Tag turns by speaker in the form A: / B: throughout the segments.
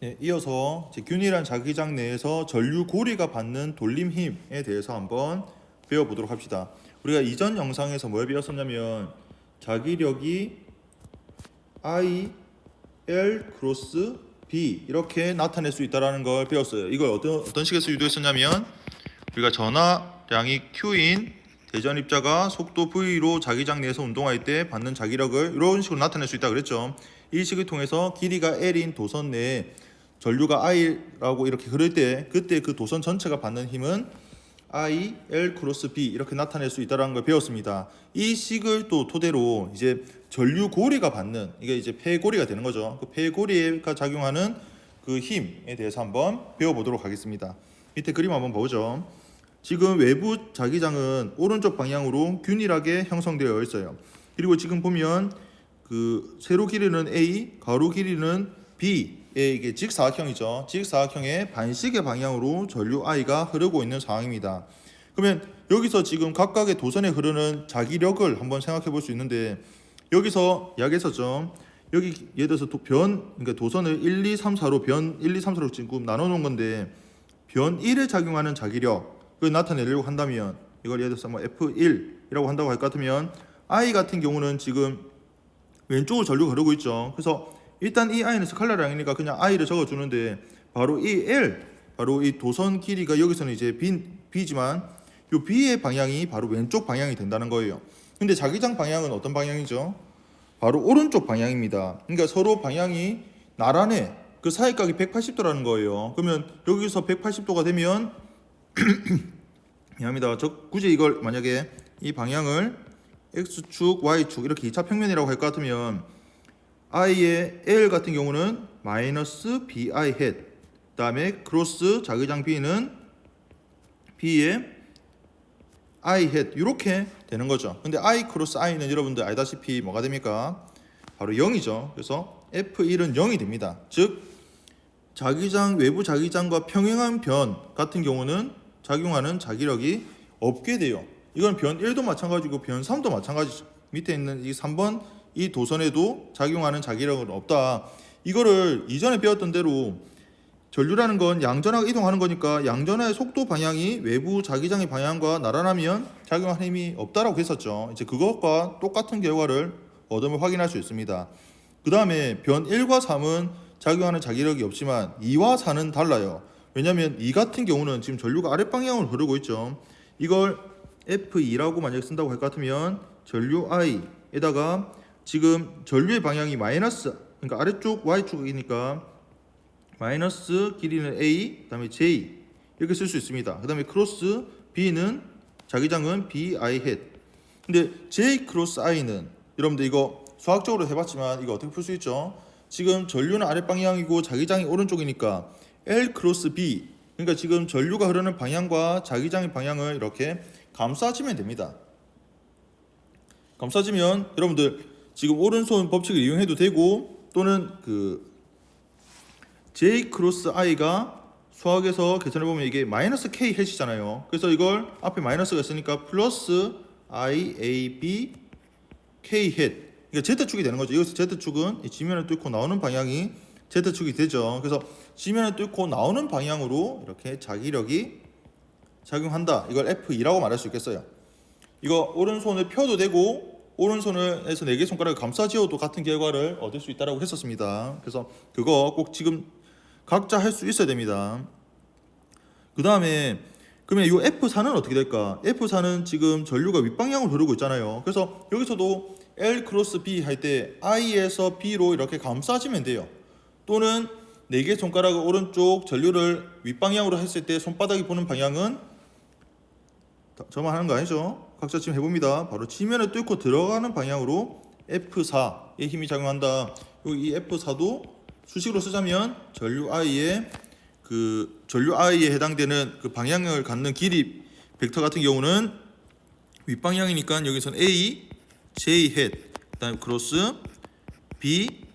A: 네, 이어서 이제 균일한 자기장 내에서 전류 고리가 받는 돌림 힘에 대해서 한번 배워보도록 합시다. 우리가 이전 영상에서 뭘 배웠었냐면 자기력이 I, L 크로스 B 이렇게 나타낼 수 있다는 걸 배웠어요. 이걸 어떤 식에서 유도했었냐면 우리가 전하량이 Q인 대전 입자가 속도 V로 자기장 내에서 운동할 때 받는 자기력을 이런 식으로 나타낼 수 있다 그랬죠. 이 식을 통해서 길이가 L인 도선 내에 전류가 I라고 이렇게 흐를 때 그때 그 도선 전체가 받는 힘은 I, L 크로스 B 이렇게 나타낼 수 있다는 걸 배웠습니다. 이 식을 또 토대로 이제 전류 고리가 받는 이게 이제 폐고리가 되는 거죠. 그 폐고리가 작용하는 그 힘에 대해서 한번 배워보도록 하겠습니다. 밑에 그림 한번 보죠. 지금 외부 자기장은 오른쪽 방향으로 균일하게 형성되어 있어요. 그리고 지금 보면 그 세로 길이는 A, 가로 길이는 B 이게 직사각형이죠. 직사각형의 반시계 방향으로 전류 I가 흐르고 있는 상황입니다. 그러면 여기서 지금 각각의 도선에 흐르는 자기력을 한번 생각해 볼 수 있는데 여기서 이야기했었죠. 여기 예를 들어서 그러니까 도선을 1, 2, 3, 4로 변 1, 2, 3, 4로 지금 나눠 놓은 건데 변 1에 작용하는 자기력을 나타내려고 한다면 이걸 예를 들어서 뭐 F1이라고 한다고 할 것 같으면 I 같은 경우는 지금 왼쪽으로 전류가 흐르고 있죠. 그래서 일단 이 I는 스칼라량이니까 그냥 I를 적어주는데 바로 이 L, 바로 이 도선 길이가 여기서는 이제 B지만 이 B의 방향이 바로 왼쪽 방향이 된다는 거예요. 근데 자기장 방향은 어떤 방향이죠? 바로 오른쪽 방향입니다. 그러니까 서로 방향이 나란해. 그 사이각이 180도라는 거예요. 그러면 여기서 180도가 되면 미안합니다. 굳이 이걸 만약에 이 방향을 X축, Y축 이렇게 2차 평면이라고 할 것 같으면 I의 L 같은 경우는 마이너스 BI 햇 그다음에 크로스 자기장 B는 B의 I 햇 이렇게 되는 거죠. 근데 I 크로스 I는 여러분들 알다시피 뭐가 됩니까? 바로 0이죠. 그래서 F1은 0이 됩니다. 즉 자기장 외부 자기장과 평행한 변 같은 경우는 작용하는 자기력이 없게 돼요. 이건 변 1도 마찬가지고 변 3도 마찬가지죠. 밑에 있는 이 3번 이 도선에도 작용하는 자기력은 없다. 이거를 이전에 배웠던 대로 전류라는 건 양전하게 이동하는 거니까 양전하의 속도 방향이 외부 자기장의 방향과 나란하면 작용하는 힘이 없다라고 했었죠. 이제 그것과 똑같은 결과를 얻음을 확인할 수 있습니다. 그 다음에 변 1과 3은 작용하는 자기력이 없지만 2와 4는 달라요. 왜냐하면 2 같은 경우는 지금 전류가 아랫방향으로 흐르고 있죠. 이걸 F2라고 만약에 쓴다고 할 것 같으면 전류 I에다가 지금 전류의 방향이 마이너스, 그러니까 아래쪽 Y축이니까 마이너스 길이는 A, 그 다음에 J 이렇게 쓸 수 있습니다. 그 다음에 크로스 B는 자기장은 BI 햇. 근데 J 크로스 I는 여러분들 이거 수학적으로 해봤지만 이거 어떻게 풀 수 있죠? 지금 전류는 아랫방향이고 자기장이 오른쪽이니까 L 크로스 B, 그러니까 지금 전류가 흐르는 방향과 자기장의 방향을 이렇게 감싸주면 됩니다. 감싸주면 여러분들 지금 오른손 법칙을 이용해도 되고 또는 그 J 크로스 I가 수학에서 계산해 보면 이게 마이너스 K 햇이잖아요. 그래서 이걸 앞에 마이너스가 있으니까 플러스 IAB K 햇. 그러니까 Z축이 되는 거죠. 여기서 Z축은 이 지면을 뚫고 나오는 방향이 Z축이 되죠. 그래서 지면을 뚫고 나오는 방향으로 이렇게 자기력이 작용한다. 이걸 F2라고 말할 수 있겠어요. 이거 오른손을 펴도 되고 오른손을 해서 4개 손가락을 감싸지어도 같은 결과를 얻을 수 있다고 했었습니다. 그래서 그거 꼭 지금 각자 할 수 있어야 됩니다. 그 다음에 그러면 이 F4는 어떻게 될까? F4는 지금 전류가 윗방향으로 흐르고 있잖아요. 그래서 여기서도 L 크로스 B 할 때 I에서 B로 이렇게 감싸지면 돼요. 또는 4개 손가락을 오른쪽 전류를 윗방향으로 했을 때 손바닥이 보는 방향은 저만 하는 거 아니죠? 각자 지금 해봅니다. 바로 지면을 뚫고 들어가는 방향으로 F4의 힘이 작용한다. 이 F4도 수식으로 쓰자면 전류 I에 해당되는 그 방향을 갖는 길이 벡터 같은 경우는 윗방향이니까 여기서는 A, J 햇, 그다음에 크로스 B,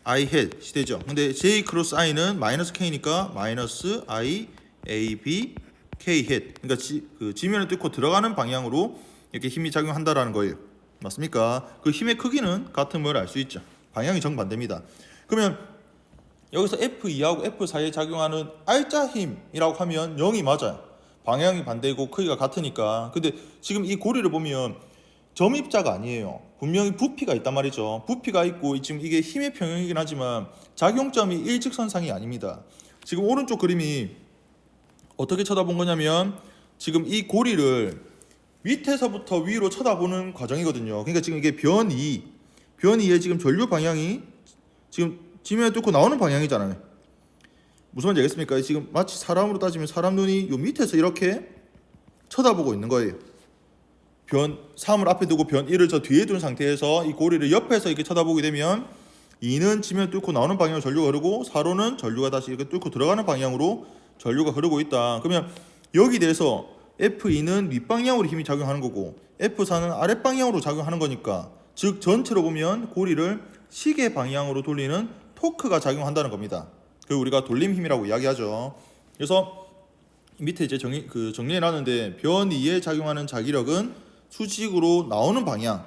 A: I 햇이 되죠. 근데 J 크로스 I는 마이너스 K니까 마이너스 I, A, B, K 햇. 그러니까 지면을 뚫고 들어가는 방향으로 이렇게 힘이 작용한다라는 거예요. 맞습니까? 그 힘의 크기는 같음을 알 수 있죠. 방향이 정반대입니다. 그러면 여기서 F2하고 F 사이에 작용하는 R자 힘이라고 하면 0이 맞아요. 방향이 반대고 크기가 같으니까. 근데 지금 이 고리를 보면 점입자가 아니에요. 분명히 부피가 있단 말이죠. 부피가 있고 지금 이게 힘의 평형이긴 하지만 작용점이 일직선상이 아닙니다. 지금 오른쪽 그림이 어떻게 쳐다본 거냐면 지금 이 고리를 밑에서부터 위로 쳐다보는 과정이거든요. 그러니까 지금 이게 변이의 지금 전류 방향이 지금 지면에 뚫고 나오는 방향이잖아요. 무슨 말인지 알겠습니까? 지금 마치 사람으로 따지면 사람 눈이 요 밑에서 이렇게 쳐다보고 있는 거예요. 변 3을 앞에 두고 변 1을 저 뒤에 둔 상태에서 이 고리를 옆에서 이렇게 쳐다보게 되면 2는 지면 뚫고 나오는 방향으로 전류가 흐르고 4로는 전류가 다시 이렇게 뚫고 들어가는 방향으로 전류가 흐르고 있다. 그러면 여기 대해서 F2는 윗방향으로 힘이 작용하는 거고 F4는 아랫방향으로 작용하는 거니까 즉 전체로 보면 고리를 시계 방향으로 돌리는 토크가 작용한다는 겁니다. 그 우리가 돌림 힘이라고 이야기하죠. 그래서 밑에 이제 정리해 놨는데 변 2에 작용하는 자기력은 수직으로 나오는 방향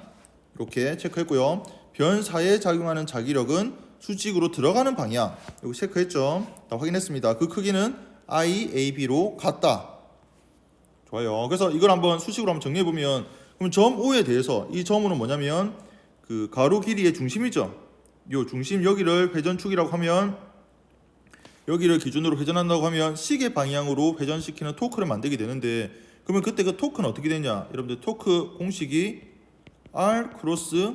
A: 이렇게 체크했고요. 변 4에 작용하는 자기력은 수직으로 들어가는 방향 이거 체크했죠. 다 확인했습니다. 그 크기는 IAB로 같다. 좋아요. 그래서 이걸 한번 수식으로 한번 정리해 보면 그럼 점 O에 대해서 이 점은 뭐냐면 그 가로 길이의 중심이죠. 요 중심 여기를 회전축이라고 하면 여기를 기준으로 회전한다고 하면 시계 방향으로 회전시키는 토크를 만들게 되는데 그러면 그때 그 토크는 어떻게 되냐? 여러분들 토크 공식이 R 크로스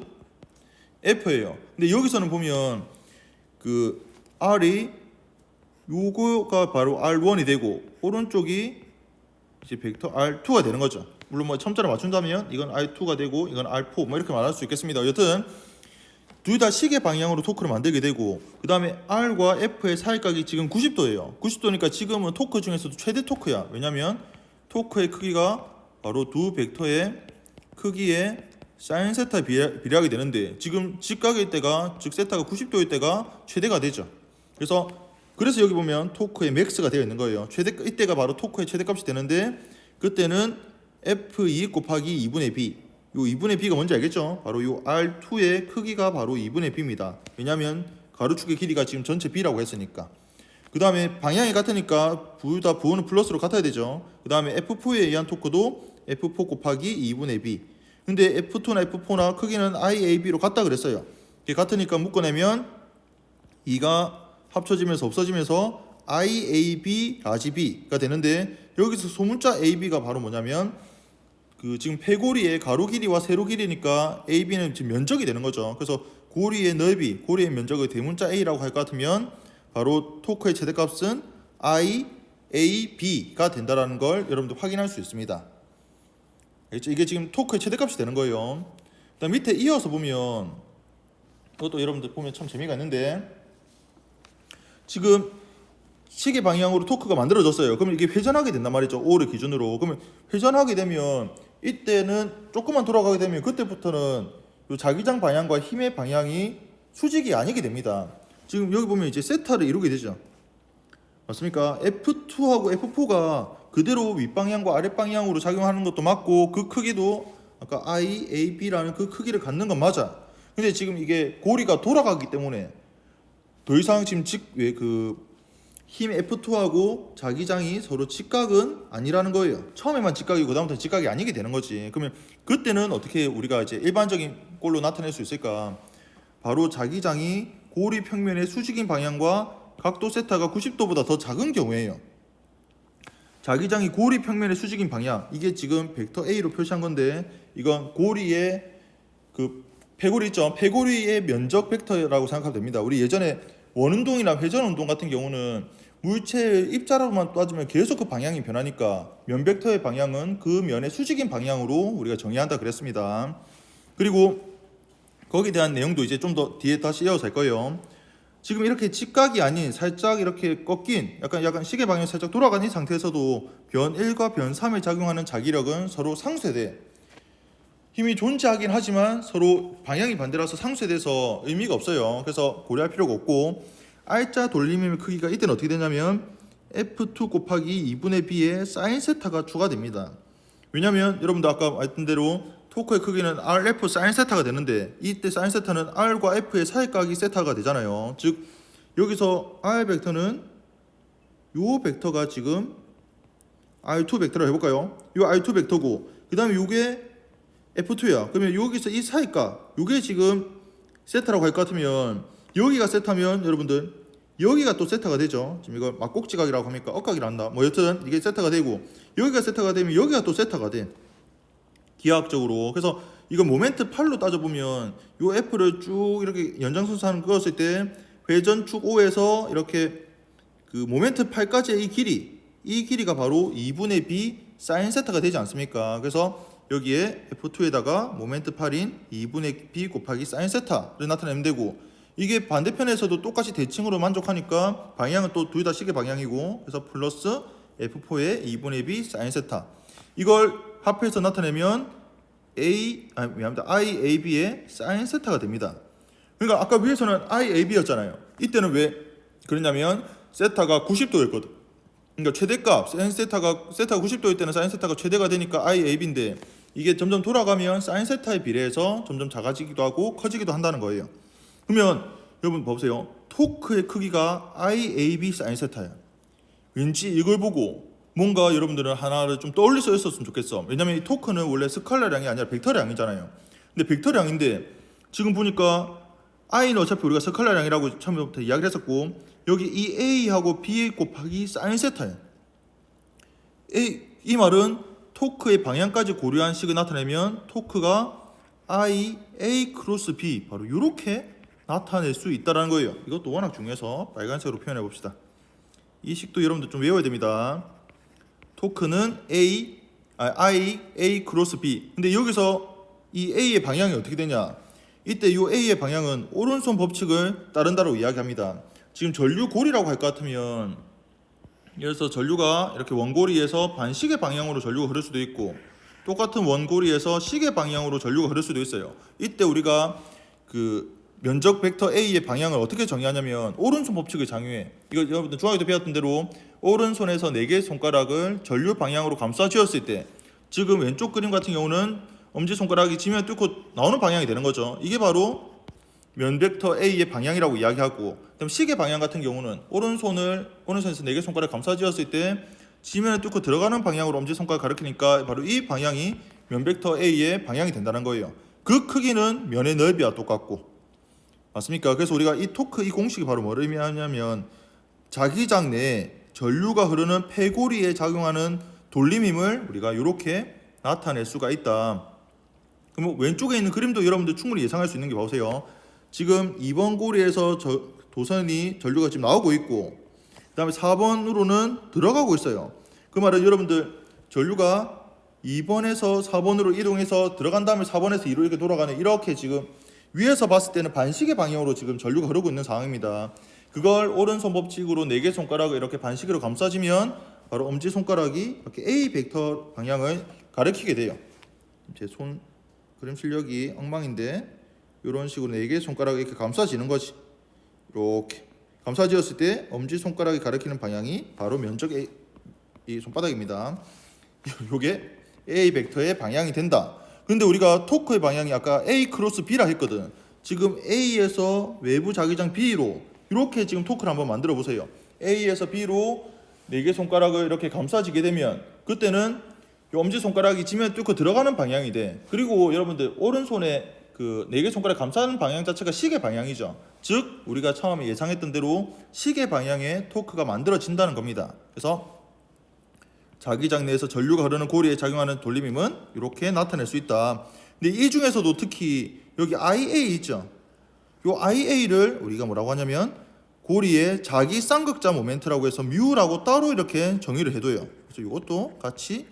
A: F예요. 근데 여기서는 보면 그 R이 요거가 바로 R1이 되고 오른쪽이 이제 벡터 R2가 되는 거죠. 물론 뭐 첨자를 맞춘다면 이건 R2가 되고 이건 R4 뭐 이렇게 말할 수 있겠습니다. 여튼 둘 다 시계 방향으로 토크를 만들게 되고 그 다음에 R과 F의 사이각이 지금 90도예요. 90도니까 지금은 토크 중에서도 최대 토크야. 왜냐면 토크의 크기가 바로 두 벡터의 크기의 사인 세타에 비례하게 되는데 지금 직각일 때가 즉 세타가 90도일 때가 최대가 되죠. 그래서 여기 보면 토크의 맥스가 되어 있는 거예요. 이때가 바로 토크의 최대값이 되는데 그때는 F2 곱하기 2분의 B 요 2분의 B가 뭔지 알겠죠? 바로 요 R2의 크기가 바로 2분의 B입니다. 왜냐하면 가로축의 길이가 지금 전체 B라고 했으니까. 그 다음에 방향이 같으니까 둘 다 부호는 플러스로 같아야 되죠. 그 다음에 F4에 의한 토크도 F4 곱하기 2분의 B. 근데 F2나 F4나 크기는 IAB로 같다 그랬어요. 이게 같으니까 묶어내면 2가 합쳐지면서 없어지면서 IAB 라지 B가 되는데 여기서 소문자 AB가 바로 뭐냐면 그 지금 폐고리의 가로 길이와 세로 길이니까 AB는 지금 면적이 되는 거죠. 그래서 고리의 넓이, 고리의 면적을 대문자 A라고 할 것 같으면 바로 토크의 최대값은 IAB가 된다라는 걸 여러분들 확인할 수 있습니다. 알겠죠? 이게 지금 토크의 최대값이 되는 거예요. 그다음 밑에 이어서 보면 이것도 여러분들 보면 참 재미가 있는데 지금 시계 방향으로 토크가 만들어졌어요. 그러면 이게 회전하게 된단 말이죠. O를 기준으로. 그러면 회전하게 되면 이때는 조금만 돌아가게 되면 그때부터는 요 자기장 방향과 힘의 방향이 수직이 아니게 됩니다. 지금 여기 보면 이제 세타를 이루게 되죠. 맞습니까? F2하고 F4가 그대로 윗방향과 아랫방향으로 작용하는 것도 맞고 그 크기도 아까 IAB라는 그 크기를 갖는 건 맞아. 근데 지금 이게 고리가 돌아가기 때문에 더 이상 지금 힘 F2하고 자기장이 서로 직각은 아니라는 거예요. 처음에만 직각이고 그다음부터는 직각이 아니게 되는 거지. 그러면 그때는 어떻게 우리가 이제 일반적인 꼴로 나타낼 수 있을까? 바로 자기장이 고리 평면의 수직인 방향과 각도 세타가 90도보다 더 작은 경우에요. 자기장이 고리 평면의 수직인 방향, 이게 지금 벡터 A로 표시한 건데 이건 고리의 그 폐고리 있죠? 폐고리의 면적 벡터라고 생각하면 됩니다. 우리 예전에 원운동이나 회전운동 같은 경우는 물체의 입자로만 따지면 계속 그 방향이 변하니까 면 벡터의 방향은 그 면의 수직인 방향으로 우리가 정의한다 그랬습니다. 그리고 거기에 대한 내용도 이제 좀 더 뒤에 다시 이어서 할 거예요. 지금 이렇게 직각이 아닌 살짝 이렇게 꺾인 약간 시계 방향이 살짝 돌아가는 상태에서도 변 1과 변 3에 작용하는 자기력은 서로 상쇄돼. 힘이 존재하긴 하지만 서로 방향이 반대라서 상쇄돼서 의미가 없어요. 그래서 고려할 필요가 없고 R자 돌림의 크기가 이때는 어떻게 되냐면 F2 곱하기 2분의 B의 사인 세타가 추가됩니다. 왜냐면 여러분도 아까 말했던 대로 토크의 크기는 RF 사인 세타가 되는데 이때 사인 세타는 R과 F의 사이각이 세타가 되잖아요. 즉 여기서 R 벡터는 요 벡터가 지금 R2 벡터라고 해볼까요? 요 R2 벡터고 그 다음에 요게 F2야. 그러면 여기서 이 사이값 요게 지금 세타라고 할 것 같으면 여기가 세타면 여러분들 여기가 또 세타가 되죠. 지금 이걸 막꼭지각이라고 합니까? 억각이란다. 뭐 여튼 이게 세타가 되고 여기가 세타가 되면 여기가 또 세타가 돼. 기하학적으로. 그래서 이거 모멘트 8로 따져보면 요 F를 쭉 이렇게 연장선상 그었을 때 회전축 O에서 이렇게 그 모멘트 8까지의 이 길이가 바로 2분의 B 사인 세타가 되지 않습니까? 그래서 여기에 F2에다가 모멘트 8인 2분의 B 곱하기 사인 세타를 나타내면 되고 이게 반대편에서도 똑같이 대칭으로 만족하니까 방향은 또 둘 다 시계 방향이고 그래서 플러스 F4의 2분의 B 사인 세타 이걸 합해서 나타내면 IAB의 사인 세타가 됩니다. 그러니까 아까 위에서는 IAB였잖아요. 이때는 왜 그러냐면 세타가 90도였거든. 그러니까 최대값 사인 세타가 90도일 때는 사인 세타가 최대가 되니까 IAB인데 이게 점점 돌아가면 사인 세타에 비례해서 점점 작아지기도 하고 커지기도 한다는 거예요. 그러면 여러분 보세요. 토크의 크기가 IAB 사인 세타야. 왠지 이걸 보고 뭔가 여러분들은 하나를 좀 떠올릴 수 있었으면 좋겠어. 왜냐면 이 토크는 원래 스칼라량이 아니라 벡터량이잖아요. 근데 벡터량인데 지금 보니까 I는 어차피 우리가 스칼라량이라고 처음부터 이야기를 했었고 여기 이 A하고 B 곱하기 사인 세타예요. 이 말은 토크의 방향까지 고려한 식을 나타내면 토크가 I, A 크로스 B 바로 이렇게 나타낼 수 있다는 거예요. 이것도 워낙 중요해서 빨간색으로 표현해 봅시다. 이 식도 여러분들 좀 외워야 됩니다. 토크는 I, A 크로스 B. 근데 여기서 이 A의 방향이 어떻게 되냐? 이때 이 A의 방향은 오른손 법칙을 따른다고 이야기합니다. 지금 전류고리라고 할 것 같으면 그래서 전류가 이렇게 원고리에서 반시계 방향으로 전류가 흐를 수도 있고 똑같은 원고리에서 시계 방향으로 전류가 흐를 수도 있어요. 이때 우리가 그 면적 벡터 A의 방향을 어떻게 정의하냐면 오른손 법칙을 장유해. 이거 여러분들 중학교 때 배웠던 대로 오른손에서 4개의 손가락을 전류 방향으로 감싸 쥐었을 때 지금 왼쪽 그림 같은 경우는 엄지손가락이 지면 뚫고 나오는 방향이 되는 거죠. 이게 바로 면 벡터 A의 방향이라고 이야기하고 그럼 시계 방향 같은 경우는 오른손에서 4개 손가락 감싸 쥐었을 때 지면을 뚫고 들어가는 방향으로 엄지손가락 가리키니까 바로 이 방향이 면 벡터 A의 방향이 된다는 거예요. 그 크기는 면의 넓이와 똑같고 맞습니까? 그래서 우리가 이 토크 이 공식이 바로 뭐를 의미하냐면 자기장 내에 전류가 흐르는 폐고리에 작용하는 돌림힘을 우리가 이렇게 나타낼 수가 있다. 그럼 왼쪽에 있는 그림도 여러분들 충분히 예상할 수 있는 게 보세요. 지금 2번 고리에서 도선이 전류가 지금 나오고 있고 그 다음에 4번으로는 들어가고 있어요. 그 말은 여러분들 전류가 2번에서 4번으로 이동해서 들어간 다음에 4번에서 2로 이렇게 돌아가는 이렇게 지금 위에서 봤을 때는 반시계 방향으로 지금 전류가 흐르고 있는 상황입니다. 그걸 오른손 법칙으로 4개 손가락을 이렇게 반시계로 감싸지면 바로 엄지손가락이 이렇게 A 벡터 방향을 가리키게 돼요. 제 손 그림 실력이 엉망인데 이런 식으로 4개 손가락을 이렇게 감싸지는 거지. 이렇게 감싸지었을 때 엄지손가락이 가리키는 방향이 바로 면적 A, 이 손바닥입니다. 요게 A 벡터의 방향이 된다. 근데 우리가 토크의 방향이 아까 A 크로스 B라 했거든. 지금 A에서 외부 자기장 B로 이렇게 지금 토크를 한번 만들어 보세요. A에서 B로 4개 손가락을 이렇게 감싸지게 되면 그때는 엄지손가락이 지면 뚫고 들어가는 방향이 돼. 그리고 여러분들 오른손에 그 4개 손가락 감싸는 방향 자체가 시계 방향이죠. 즉 우리가 처음에 예상했던 대로 시계 방향의 토크가 만들어진다는 겁니다. 그래서 자기장 내에서 전류가 흐르는 고리에 작용하는 돌림힘은 이렇게 나타낼 수 있다. 근데 이 중에서도 특히 여기 IA 있죠. 이 IA를 우리가 뭐라고 하냐면 고리의 자기 쌍극자 모멘트라고 해서 뮤라고 따로 이렇게 정의를 해둬요. 그래서 이것도 같이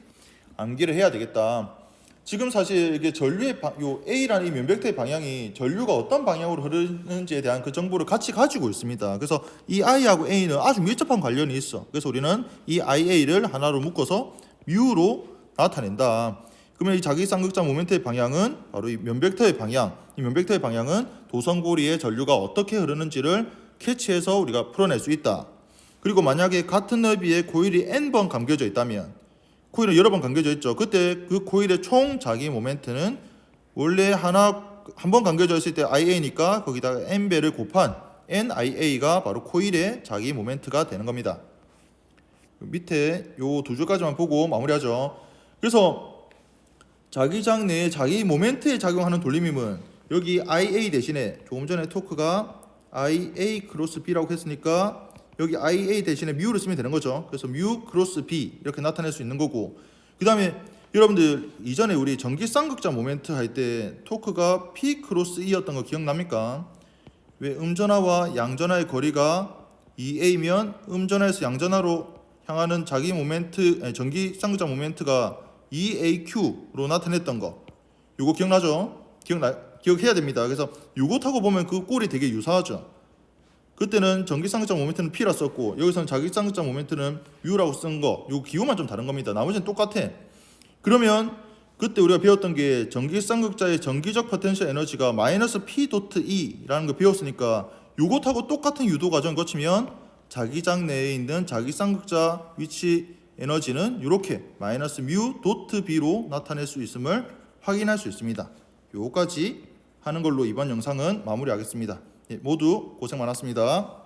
A: 암기를 해야 되겠다. 지금 사실 이게 전류의 요 A라는 이 면벡터의 방향이 전류가 어떤 방향으로 흐르는지에 대한 그 정보를 같이 가지고 있습니다. 그래서 이 I하고 A는 아주 밀접한 관련이 있어. 그래서 우리는 이 IA를 하나로 묶어서 뮤로 나타낸다. 그러면 이 자기 쌍극자 모멘트의 방향은 바로 이 면벡터의 방향. 이 면벡터의 방향은 도선고리의 전류가 어떻게 흐르는지를 캐치해서 우리가 풀어낼 수 있다. 그리고 만약에 같은 넓이의 코일이 n번 감겨져 있다면 코일은 여러 번 감겨져 있죠. 그때 그 코일의 총 자기 모멘트는 원래 한 번 감겨져 있을 때 IA니까 거기다가 n배를 곱한 NIA가 바로 코일의 자기 모멘트가 되는 겁니다. 밑에 요 두 줄까지만 보고 마무리하죠. 그래서 자기장 내에 자기 모멘트에 작용하는 돌림힘은 여기 IA 대신에 조금 전에 토크가 IA 크로스 B라고 했으니까 여기 IA 대신에 뮤를 쓰면 되는 거죠. 그래서 뮤 크로스 B 이렇게 나타낼 수 있는 거고, 그 다음에 여러분들 이전에 우리 전기 쌍극자 모멘트 할 때 토크가 P 크로스 E였던 거 기억납니까? 왜 음전하와 양전하의 거리가 2A면 음전하에서 양전하로 향하는 자기 모멘트, 전기 쌍극자 모멘트가 2AQ로 나타냈던 거, 요거 기억나죠? 기억해야 됩니다. 그래서 요거 타고 보면 그 꼴이 되게 유사하죠. 그때는 전기 쌍극자 모멘트는 P라 썼고 여기서는 자기 쌍극자 모멘트는 U라고 쓴 거, 요 기호만 좀 다른 겁니다. 나머지는 똑같아. 그러면 그때 우리가 배웠던 게 전기 쌍극자의 전기적 포텐셜 에너지가 마이너스 P 도트 E라는 거 배웠으니까 요것하고 똑같은 유도 과정 거치면 자기장 내에 있는 자기 쌍극자 위치 에너지는 이렇게 마이너스 뮤 도트 B로 나타낼 수 있음을 확인할 수 있습니다. 요거까지 하는 걸로 이번 영상은 마무리하겠습니다. 모두 고생 많았습니다.